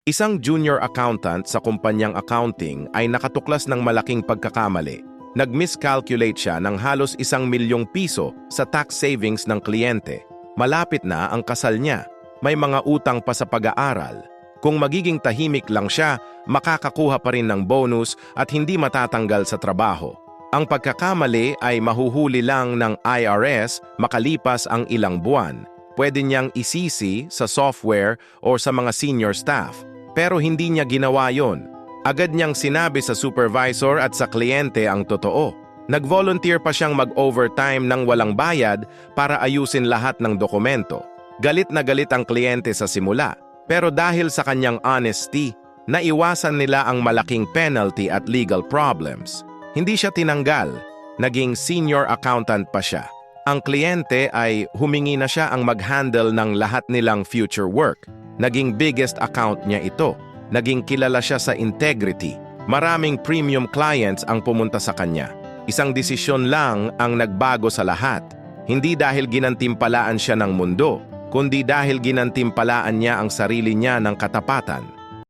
Isang junior accountant sa kumpanyang accounting ay nakatuklas ng malaking pagkakamali. Nag-miscalculate siya ng halos 1 milyong piso sa tax savings ng kliyente. Malapit na ang kasal niya. May mga utang pa sa pag-aaral. Kung magiging tahimik lang siya, makakakuha pa rin ng bonus at hindi matatanggal sa trabaho. Ang pagkakamali ay mahuhuli lang ng IRS makalipas ang ilang buwan. Pwede niyang isisi sa software o sa mga senior staff. Pero hindi niya ginawa yon. Agad niyang sinabi sa supervisor at sa kliyente ang totoo. Nag-volunteer pa siyang mag-overtime ng walang bayad para ayusin lahat ng dokumento. Galit na galit ang kliyente sa simula. Pero dahil sa kanyang honesty, naiwasan nila ang malaking penalty at legal problems. Hindi siya tinanggal. Naging senior accountant pa siya. Ang kliyente ay humingi na siya ang mag-handle ng lahat nilang future work. Naging biggest account niya ito. Naging kilala siya sa integrity. Maraming premium clients ang pumunta sa kanya. Isang desisyon lang ang nagbago sa lahat. Hindi dahil ginantimpalaan siya ng mundo, kundi dahil ginantimpalaan niya ang sarili niya ng katapatan.